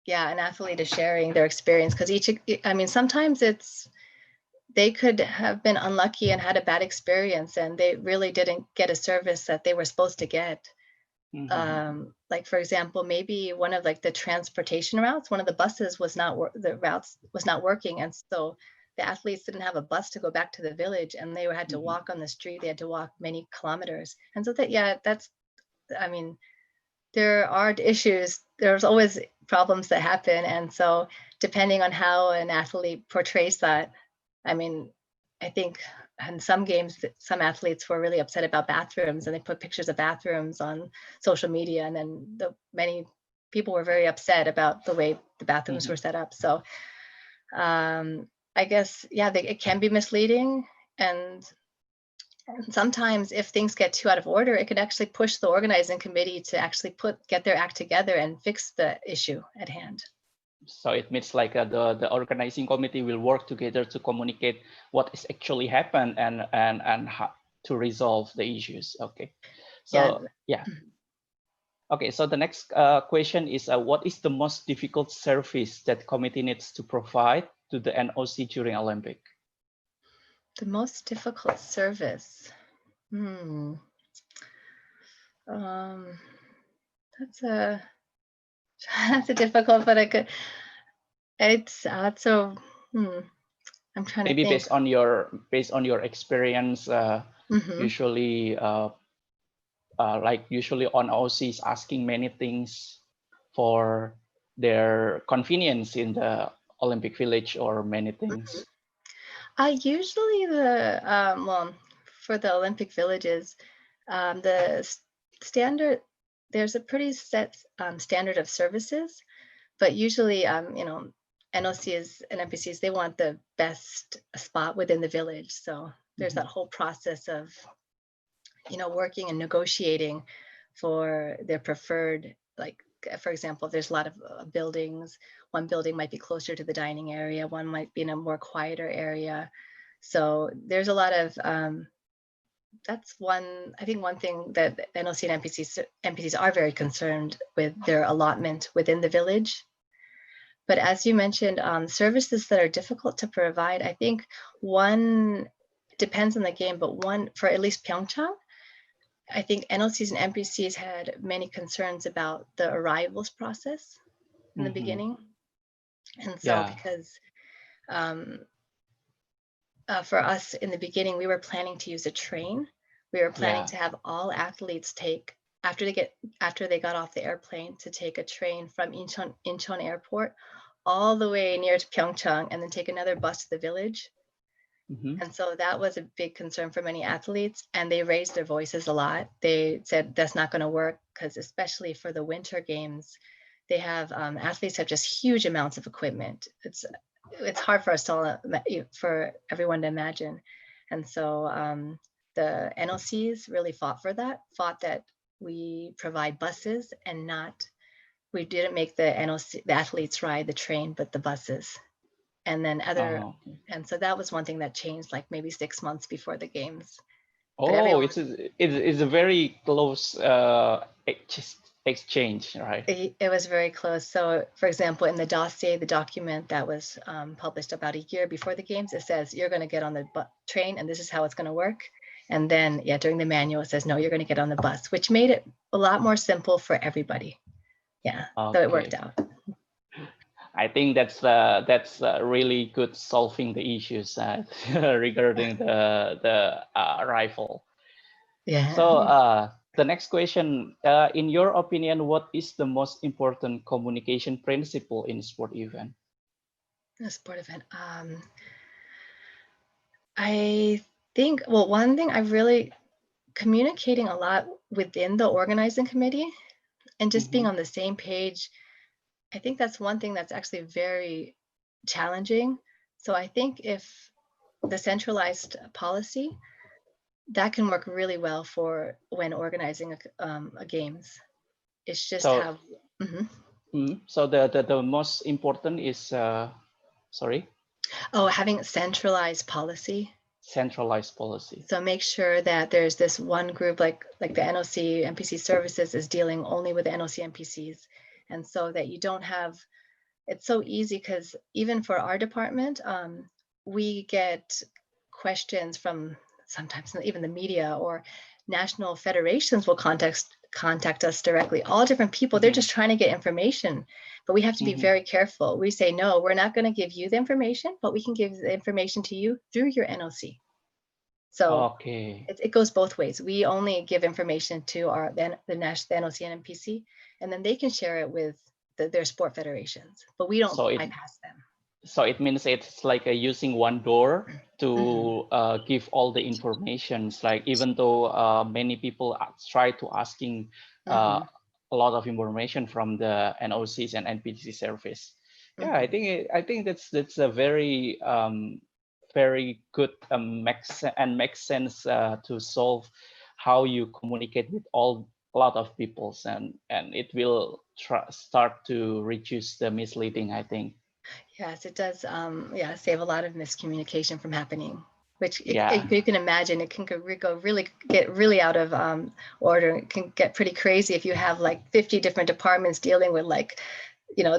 athlete is sharing their experience, because sometimes they could have been unlucky and had a bad experience and they really didn't get a service that they were supposed to get. Like for example, maybe one of like the transportation routes, one of the buses was not working, and so the athletes didn't have a bus to go back to the village, and they had to walk on the street. They had to walk many kilometers, and so there are issues. There's always problems that happen, and so depending on how an athlete portrays that, I think in some games, some athletes were really upset about bathrooms, and they put pictures of bathrooms on social media, and then many people were very upset about the way the bathrooms were set up. So I guess, it can be misleading, and sometimes if things get too out of order, it could actually push the organizing committee to actually get their act together and fix the issue at hand. So it means like the organizing committee will work together to communicate what is actually happened and how to resolve the issues. Okay. So Okay. So the next question is, what is the most difficult service that committee needs to provide to the NOC during Olympic? The most difficult service. That's a difficult, but I'm trying maybe to think. based on your experience, usually usually on OC is asking many things for their convenience in the Olympic Village or many things. Usually for the Olympic villages, the standard, there's a pretty set standard of services, but usually NOCs and NPCs, they want the best spot within the village. So there's that whole process of working and negotiating for their preferred, like for example, there's a lot of buildings. One building might be closer to the dining area, one might be in a more quieter area. So there's a lot of that's one thing that NOC and NPCs are very concerned with, their allotment within the village. But as you mentioned, services that are difficult to provide, I think one depends on the game, but one for at least Pyeongchang, I think NOCs and NPCs had many concerns about the arrivals process in the beginning. And so because for us in the beginning, we were planning to use a train. We were planning to have all athletes take, after they got off the airplane, to take a train from Incheon Airport all the way near to Pyeongchang and then take another bus to the village. And so that was a big concern for many athletes, and they raised their voices a lot. They said that's not going to work, because especially for the winter games, they have athletes have just huge amounts of equipment. It's hard for us for everyone to imagine. And so the NOCs really fought that we provide buses and we didn't make the athletes ride the train, but the buses. And then and so that was one thing that changed, like maybe 6 months before the games. It's a very close exchange, right? It was very close. So for example, in the dossier, the document that was published about a year before the games, it says you're going to get on the train and this is how it's going to work. And then during the manual, it says, no, you're going to get on the bus, which made it a lot more simple for everybody. So it worked out. I think that's really good solving the issues regarding the rifle. Yeah. So the next question, in your opinion, what is the most important communication principle in sport event? A sport event. I think, well, one thing I really communicating a lot within the organizing committee and just being on the same page. I think that's one thing that's actually very challenging. So I think if the centralized policy, that can work really well for when organizing a games. It's just So, have. So the most important is sorry. Oh, having centralized policy. Centralized policy. So make sure that there's this one group, like the NOC NPC services is dealing only with the NOC NPCs, and so that you don't have. It's so easy because even for our department, we get questions from sometimes even the media or national federations will contact us directly. All different people, they're just trying to get information, but we have to be very careful. We say, no, we're not going to give you the information, but we can give the information to you through your NOC. So it goes both ways. We only give information to the NOC and NPC, and then they can share it with their sport federations, but we don't bypass them. So it means it's like using one door to give all the informations. Like even though many people try to asking a lot of information from the NOCs and NPC service. Yeah, I think that's a very very good makes sense to solve how you communicate with a lot of peoples, and it will start to reduce the misleading, I think. Yes, it does. Save a lot of miscommunication from happening. Which you can imagine, it can get really out of order. It can get pretty crazy if you have like 50 different departments dealing with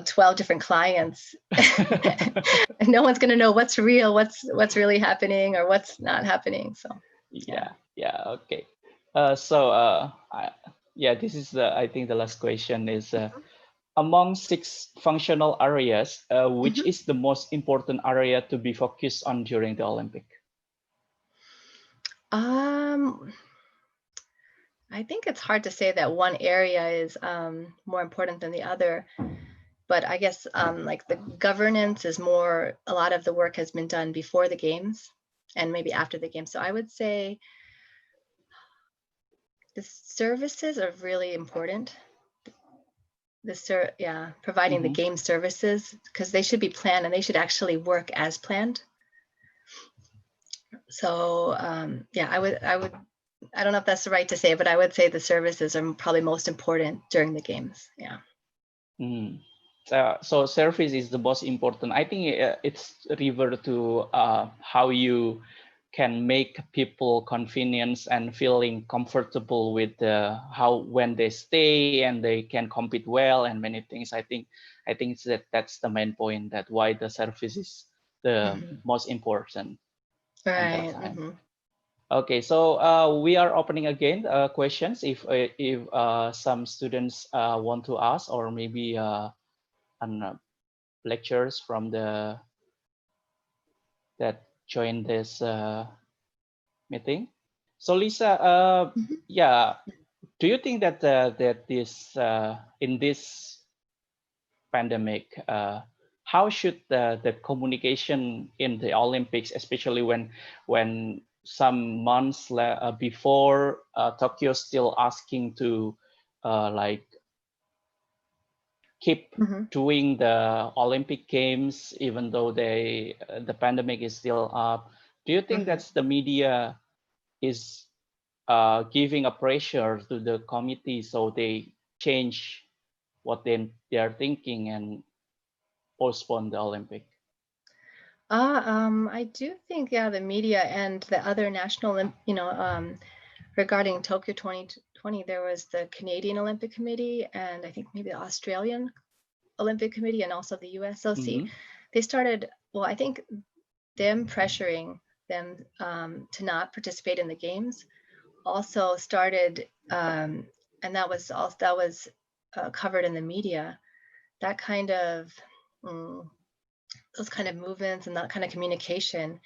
12 different clients. And no one's going to know what's real, what's really happening, or what's not happening. So okay. This is I think the last question is. Among 6 functional areas, which is the most important area to be focused on during the Olympic? I think it's hard to say that one area is more important than the other, but I guess like the governance is more, a lot of the work has been done before the games and maybe after the games. So I would say the services are really important. Providing the game services, because they should be planned and they should actually work as planned. So I don't know if that's the right to say, but I would say the services are probably most important during the games. So service is the most important. I think it's refer to how you can make people convenience and feeling comfortable with how when they stay and they can compete well and many things. I think that's the main point, that why the service is the most important. Right. Okay, so we are opening again questions if some students want to ask, or maybe lectures from that join this meeting. So Lisa, do you think that that this in this pandemic, how should the communication in the Olympics, especially when some months before Tokyo still asking to like keep doing the Olympic Games, even though the pandemic is still up? Do you think that's the media is giving a pressure to the committee so they change what they are thinking and postpone the Olympic? I do think, the media and the other national, regarding Tokyo 2020, there was the Canadian Olympic Committee, and I think maybe the Australian Olympic Committee, and also the USOC. They started, well, I think them pressuring them to not participate in the games also started, and that was covered in the media. That kind of those kind of movements and that kind of communication,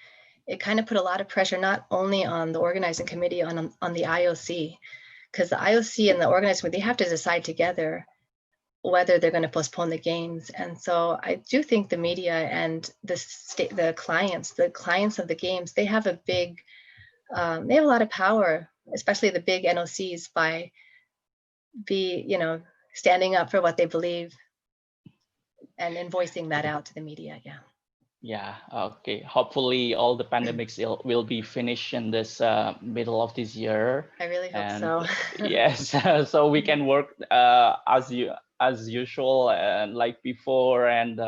it kind of put a lot of pressure not only on the organizing committee, on the IOC, because the IOC and the organizing committee, they have to decide together whether they're going to postpone the games. And so I do think the media and the clients of the games, they have a big, they have a lot of power, especially the big NOCs, by standing up for what they believe and voicing that out to the media. Yeah. Yeah. Okay. Hopefully, all the pandemics will be finished in this middle of this year. I really hope so. Yes. So we can work as usual and like before, and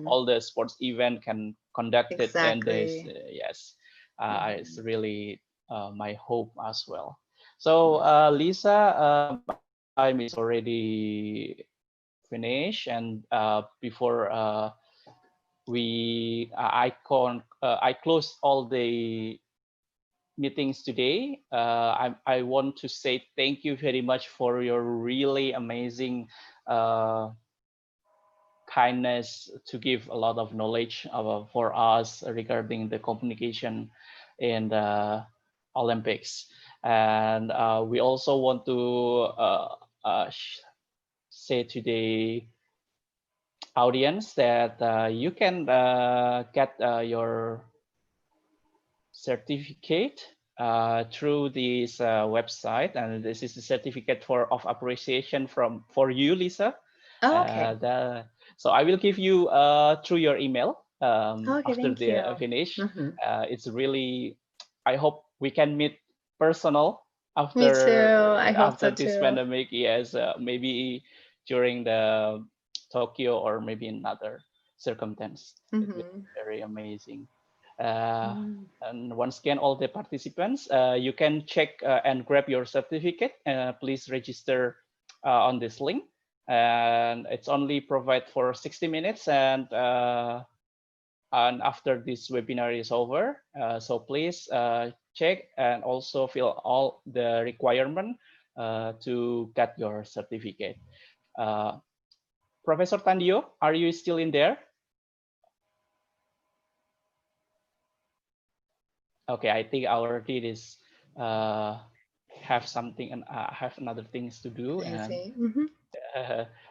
all the sports event can conduct it. And this, yes, it's really my hope as well. So Lisa, time is already finished, and before I closed all the meetings today. I want to say thank you very much for your really amazing kindness to give a lot of knowledge for us regarding the communication in the Olympics. And we also want to say to the audience that you can get your certificate through this website, and this is the certificate of appreciation for you, Lisa. Oh, okay. So I will give you through your email Okay, after thank you. finish. It's really, I hope we can meet personal after. Me too. I hope after so this too. pandemic. Yes, maybe during the Tokyo or maybe another circumstance. It will be very amazing. And once again, all the participants, you can check and grab your certificate. Please register on this link, and it's only provide for 60 minutes. And after this webinar is over, so please check and also fill all the requirement to get your certificate. Professor Tandio, are you still in there? Okay, I think our lead is have something and have another things to do.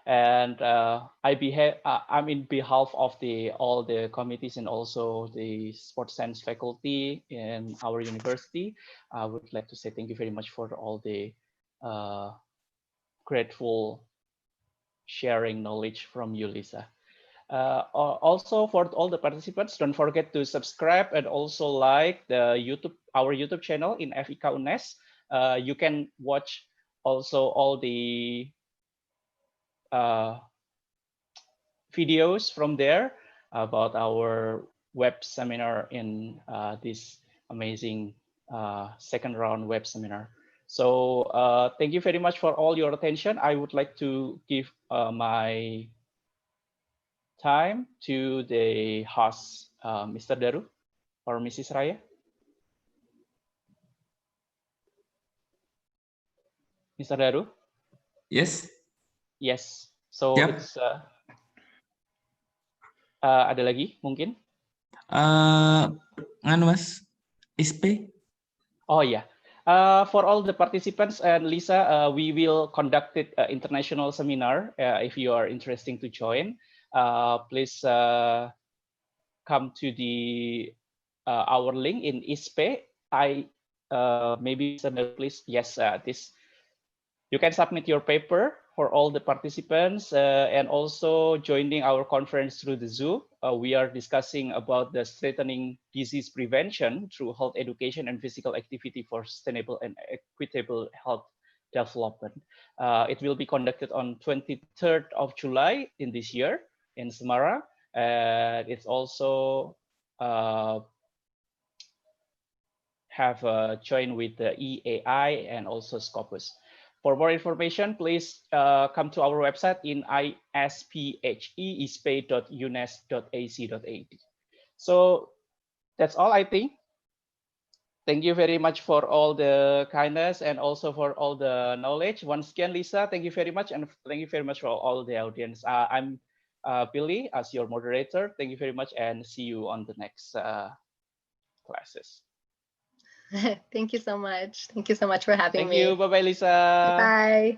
And I'm in behalf of all the committees and also the sports science faculty in our university. I would like to say thank you very much for all the grateful sharing knowledge from you, Lisa. Also for all the participants, don't forget to subscribe and also like our YouTube channel in FIK UNES. You can watch also all the videos from there about our web seminar in this amazing second round web seminar. So thank you very much for all your attention. I would like to give my time to the host, Mr. Daru or Mrs. Raya. Mr. Daru? Yes. Yes. So Yep. it's ada lagi mungkin? Mas, ISP. Oh yeah. For all the participants and Lisa, we will conduct it international seminar. If you are interested to join, please come to the our link in ISP. Maybe please, yes, this you can submit your paper for all the participants and also joining our conference through the Zoom. We are discussing about the strengthening disease prevention through health education and physical activity for sustainable and equitable health development. It will be conducted on 23rd of July in this year in Semarang. It's also have joined with the EAI and also Scopus. For more information, please come to our website in isphe.unes.ac.ad. So that's all, I think. Thank you very much for all the kindness and also for all the knowledge. Once again, Lisa, thank you very much. And thank you very much for all the audience. I'm Billy as your moderator. Thank you very much, and see you on the next classes. Thank you so much. Thank you so much for having Thank me. you. Bye-bye, Lisa. Bye.